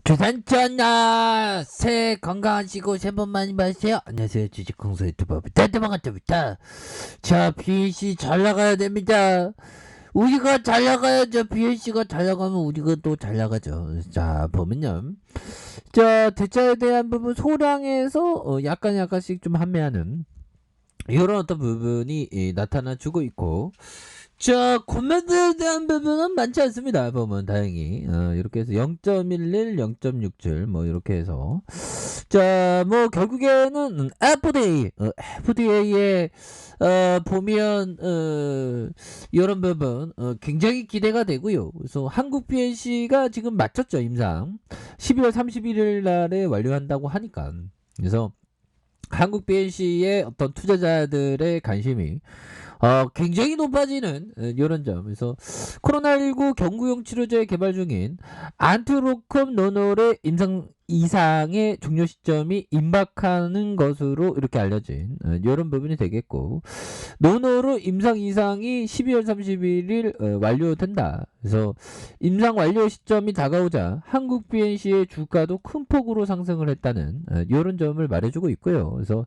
주산전나 새해 건강하시고 새해 복 많이 받으세요. 안녕하세요, 주식공소 유튜버 대대방아입니다. 자, BNC 잘 나가야 됩니다. 우리가 잘 나가야죠. BNC가 잘 나가면 우리가 또 잘 나가죠. 자, 보면요, 자, 대차에 대한 부분 소량에서 약간씩 좀 판매하는 이런 어떤 부분이 나타나주고 있고, 자, 코멘트에 대한 부분은 많지 않습니다. 보면 다행히 이렇게 해서 0.11, 0.67 뭐 이렇게 해서, 자, 뭐 결국에는 FDA에 보면 이런 부분 굉장히 기대가 되고요. 그래서 한국 PNC가 지금 마쳤죠, 임상 12월 31일 날에 완료한다고 하니까. 그래서 한국 BNC의 어떤 투자자들의 관심이 굉장히 높아지는 이런 점에서 코로나19 경구용 치료제 개발 중인 안트로콤 노놀의 임상 이상의 종료 시점이 임박하는 것으로 이렇게 알려진 이런 부분이 되겠고, 노노로 임상 이상이 12월 31일 완료된다. 그래서 임상 완료 시점이 다가오자 한국 BNC의 주가도 큰 폭으로 상승을 했다는 이런 점을 말해주고 있고요. 그래서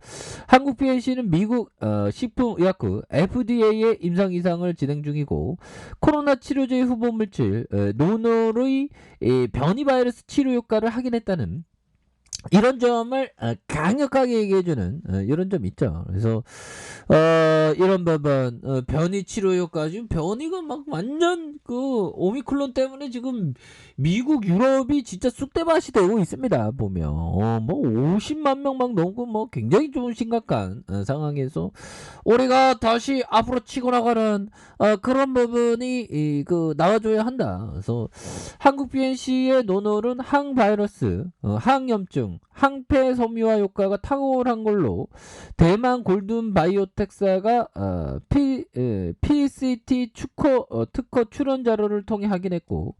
한국 BNC는 미국 식품의약국 FDA의 임상 이상을 진행 중이고, 코로나 치료제 후보 물질 노놀의 변이 바이러스 치료 효과를 확인했다는 이런 점을 강력하게 얘기해주는 이런 점 있죠. 그래서 이런 부분 변이 치료 효과, 지금 변이가 막 완전 그 오미클론 때문에 지금 미국 유럽이 진짜 쑥대밭이 되고 있습니다. 보면 뭐 50만 명 막 넘고 뭐 굉장히 좀 심각한 상황에서 우리가 다시 앞으로 치고 나가는 그런 부분이 그 나와줘야 한다. 그래서 한국 BNC의 노놀은 항바이러스, 항염증, 항폐 섬유화 효과가 탁월한 걸로 대만 골든 바이오텍사가 PCT 특허 출원 자료를 통해 확인했고,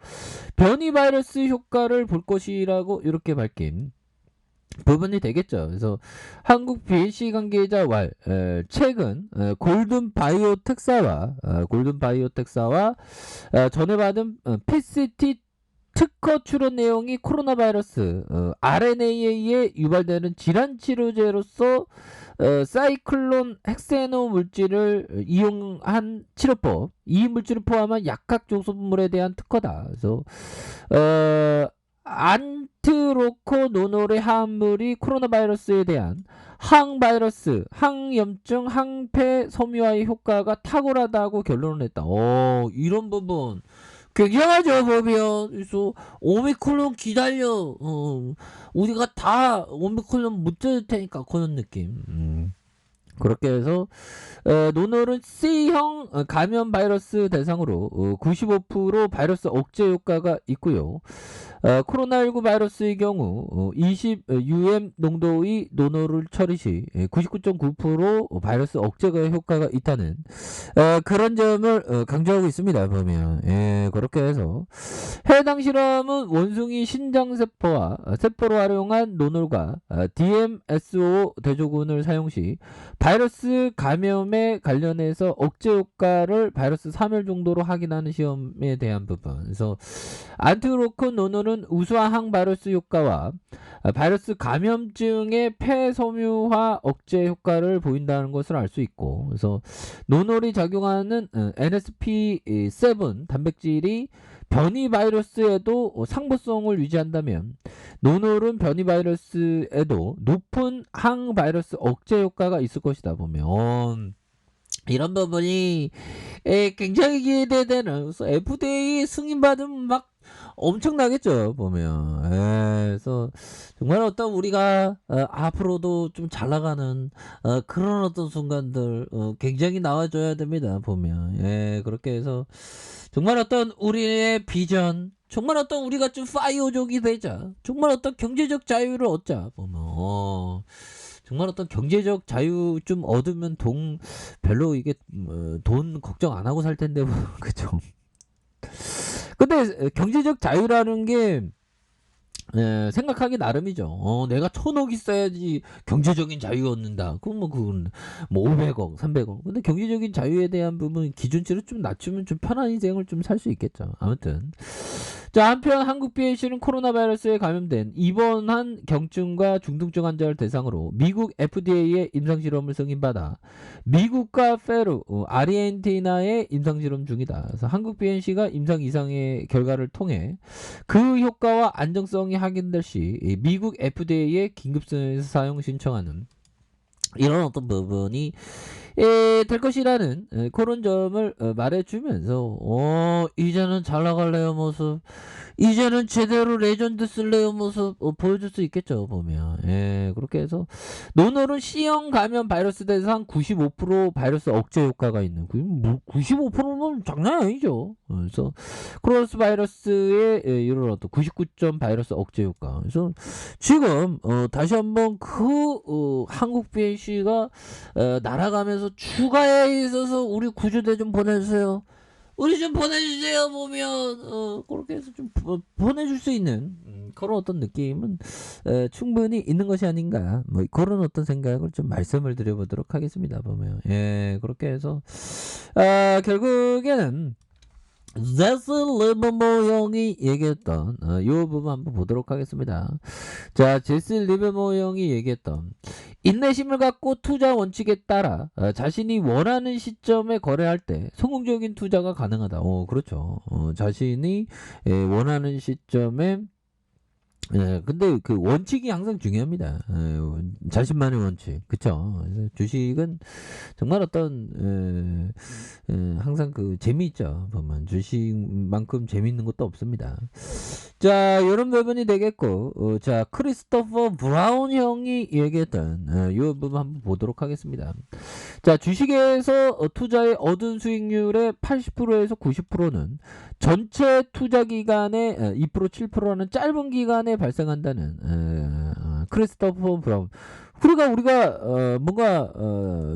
변이 바이러스 효과를 볼 것이라고 이렇게 밝힌 부분이 되겠죠. 그래서 한국 BNC 관계자 최근 골든 바이오텍사와 전에 받은 PCT 특허 출원 내용이 코로나 바이러스 RNA에 유발되는 질환 치료제로서 사이클론 헥세노 물질을 이용한 치료법, 이 물질을 포함한 약학 조성물에 대한 특허다. 그래서 안트로코노놀의 화합물이 코로나 바이러스에 대한 항바이러스, 항염증, 항폐 섬유화의 효과가 탁월하다고 결론을 냈다. 이런 부분 굉장하죠, 보면. 그래서 오미크론 기다려. 우리가 다 오미크론 못 들 테니까 그런 느낌. 그렇게 해서 노놀은 C형 감염 바이러스 대상으로 95% 바이러스 억제 효과가 있고요. 코로나19 바이러스의 경우 20 농도의 노놀을 처리 시 99.9% 바이러스 억제가 효과가 있다는 그런 점을 강조하고 있습니다. 보면 그렇게 해서 해당 실험은 원숭이 신장세포와 세포로 활용한 노놀과 DMSO 대조군을 사용 시 바이러스 감염에 관련해서 억제 효과를 바이러스 3일 정도로 확인하는 시험에 대한 부분. 그래서 안트로콘 노놀은 우수한 항바이러스 효과와 바이러스 감염증의 폐섬유화 억제 효과를 보인다는 것을 알 수 있고, 그래서 노놀이 작용하는 NSP7 단백질이 변이 바이러스에도 상보성을 유지한다면 노놀은 변이 바이러스에도 높은 항바이러스 억제 효과가 있을 것이다. 보면 이런 부분이 굉장히 기대되는, 그래서 FDA 승인받으면 막 엄청나겠죠. 보면 그래서 정말 어떤 우리가 앞으로도 좀 잘 나가는 그런 어떤 순간들 굉장히 나와줘야 됩니다. 보면 그렇게 해서 정말 어떤 우리의 비전, 정말 어떤 우리가 좀 파이어족이 되자, 정말 어떤 경제적 자유를 얻자. 보면 정말 어떤 경제적 자유 좀 얻으면 별로 이게 돈 걱정 안 하고 살 텐데 뭐, 그죠? 근데 경제적 자유라는 게 생각하기 나름이죠. 내가 1,000억 있어야지 경제적인 자유 얻는다. 그건 그건 뭐 500억, 300억. 근데 경제적인 자유에 대한 부분 기준치를 좀 낮추면 좀 편한 인생을 좀 살 수 있겠죠. 아무튼 자, 한편 한국 BAC는 코로나 바이러스에 감염된 입원한 경증과 중등증 환자를 대상으로 미국 FDA의 임상실험을 승인받아 미국과 페루, 아르헨티나의 임상실험 중이다. 그래서 한국 BNC가 임상 이상의 결과를 통해 그 효과와 안정성이 확인될 시 미국 FDA의 긴급 사용 신청하는 이런 어떤 부분이 될 것이라는 그런 점을 말해주면서 이제는 잘 나갈래요 모습, 이제는 제대로 레전드 쓸래요 모습 보여줄 수 있겠죠 보면. 그렇게 해서 논어는 C형 감염 바이러스 대상 95% 바이러스 억제 효과가 있는, 95%면 장난이 아니죠. 그래서 크로스 바이러스의 이런 어떤 99점 바이러스 억제 효과. 그래서 지금 다시 한번 한국 BAC가 날아가면서 추가에 있어서 우리 구조대 좀 보내주세요. 우리 좀 보내주세요 보면 그렇게 해서 좀 보내줄 수 있는 그런 어떤 느낌은 충분히 있는 것이 아닌가, 뭐 그런 어떤 생각을 좀 말씀을 드려보도록 하겠습니다 보면. 그렇게 해서 결국에는 제스 리버모 형이 얘기했던 이 부분 한번 보도록 하겠습니다. 자, 제스 리버모 형이 얘기했던 인내심을 갖고 투자 원칙에 따라 자신이 원하는 시점에 거래할 때 성공적인 투자가 가능하다. 그렇죠. 자신이 원하는 시점에 근데 그 원칙이 항상 중요합니다. 자신만의 원칙. 그쵸? 그래서 주식은 정말 어떤, 항상 그 재미있죠. 보면. 주식만큼 재미있는 것도 없습니다. 자, 이런 부분이 되겠고, 자, 크리스토퍼 브라운 형이 얘기했던, 이 부분 한번 보도록 하겠습니다. 자, 주식에서 투자의 얻은 수익률의 80%에서 90%는 전체 투자 기간의 2% 7%는 짧은 기간에 발생한다는 크리스토퍼 브라운. 우리가 뭔가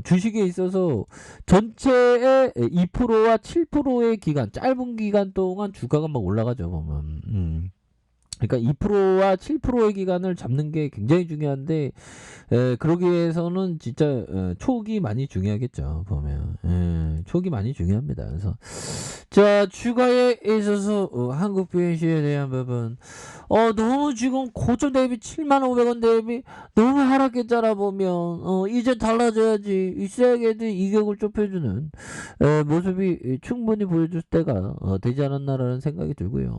주식에 있어서 전체의 2%와 7%의 기간, 짧은 기간 동안 주가가 막 올라가죠 보면. 그러니까 2%와 7%의 기간을 잡는 게 굉장히 중요한데, 그러기 위해서는 진짜 촉이 많이 중요하겠죠 보면. 촉이 많이 중요합니다. 그래서 자, 주가에 있어서 한국 BNC에 대한 부분 너무 지금 고점 대비 75,500원 대비 너무 하락했잖아 보면. 이제 달라져야지, 이 세계들 이격을 좁혀주는 모습이 충분히 보여줄 때가 되지 않았나라는 생각이 들고요.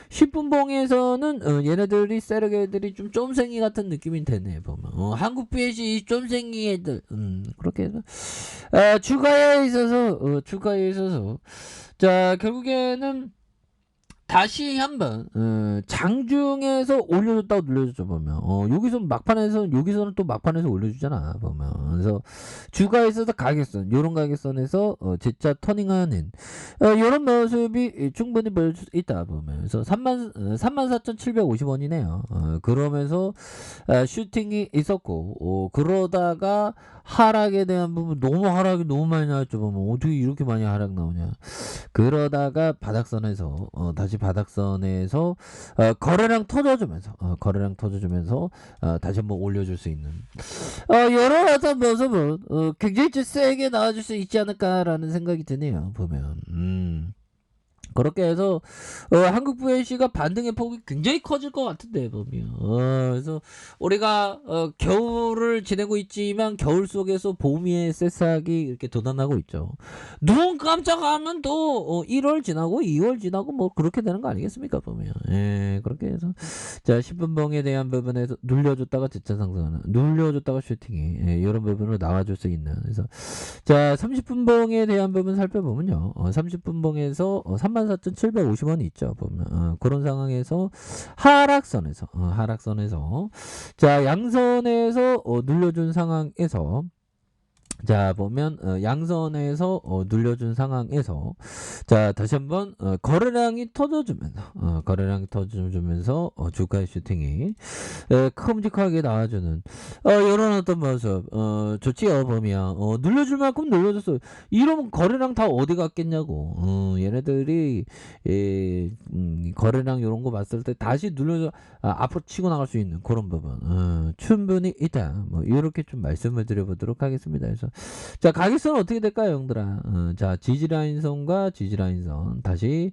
10분봉에서는 얘네들이 세력애들이 좀 쫌생이 같은 느낌이 되네 보면. 한국 BNC 쫌생이 애들 그렇게 해서 주가에 있어서 자, 결국에는 다시 한번 장중에서 올려줬다고 눌려줬죠 보면. 여기서는 또 막판에서 올려주잖아 보면. 그래서 주가에 있어서 가격선, 요런 가격선에서 진짜 터닝하는 요런 모습이 충분히 보여줄 수 있다 보면. 그래서 34,750원이네요. 그러면서 슈팅이 있었고, 그러다가 하락에 대한 부분, 하락이 너무 많이 나왔죠 보면. 어떻게 이렇게 많이 하락 나오냐. 그러다가 바닥선에서 다시 바닥선에서 거래량 터져주면서 다시 한번 올려줄 수 있는 여러 어떤 모습은 굉장히 좀 세게 나와줄 수 있지 않을까라는 생각이 드네요 보면. 그렇게 해서 한국 VNC가 반등의 폭이 굉장히 커질 것 같은데 보면. 그래서 우리가 겨울을 지내고 있지만 겨울 속에서 봄의 새싹이 이렇게 돋아나고 있죠. 눈 깜짝하면 또 1월 지나고 2월 지나고 뭐 그렇게 되는 거 아니겠습니까 보면. 그렇게 해서 자, 10분봉에 대한 부분에서 눌려줬다가 재차 상승하는, 눌려줬다가 슈팅이 이런 부분으로 나와줄 수 있는. 그래서 자, 30분봉에 대한 부분 살펴보면요. 30분봉에서 34,750원이 있죠 보면. 그런 상황에서 하락선에서 자, 양선에서 눌려준 상황에서 자, 보면 양선에서 눌려준 상황에서 자, 다시 한번 거래량이 터져주면서 주가의 슈팅이 큼직하게 나와주는 이런 어떤 모습 좋지요 보면. 눌려줄 만큼 눌려줬어. 이러면 거래량 다 어디 갔겠냐고. 얘네들이 거래량 이런 거 봤을 때 다시 눌려줘 앞으로 치고 나갈 수 있는 그런 부분 충분히 있다. 뭐 이렇게 좀 말씀을 드려보도록 하겠습니다. 그래서 그래서 자, 가격선은 어떻게 될까요, 형들아? 자, 지지라인선과 지지라인선 다시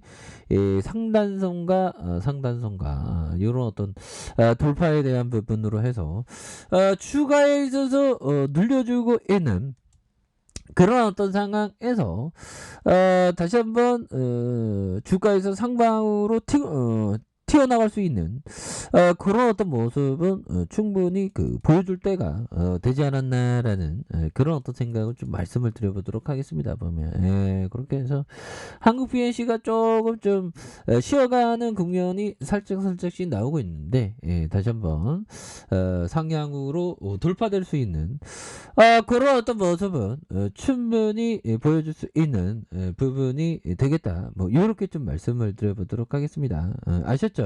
상단선과 상단선과 이런 어떤 돌파에 대한 부분으로 해서 추가에 있어서 늘려주고 있는 그런 어떤 상황에서 다시 한번 주가에서 상방으로 튀어나갈 수 있는 그런 어떤 모습은 충분히 보여줄 때가 되지 않았나라는 그런 어떤 생각을 좀 말씀을 드려보도록 하겠습니다. 보면 그렇게 해서 한국 BNC가 조금 좀 쉬어가는 국면이 살짝씩 나오고 있는데 다시 한번 상향으로 돌파될 수 있는 그런 어떤 모습은 충분히 보여줄 수 있는 부분이 되겠다. 뭐 이렇게 좀 말씀을 드려보도록 하겠습니다. 아셨죠?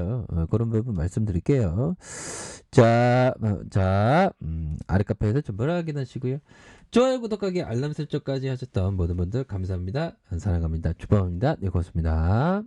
그런 부분 말씀드릴게요. 자, 아래 카페에서 좀 뭐라 확인하시고요. 좋아요, 구독하기, 알람 설정까지 하셨던 모든 분들 감사합니다. 사랑합니다. 주범입니다. 네, 고맙습니다.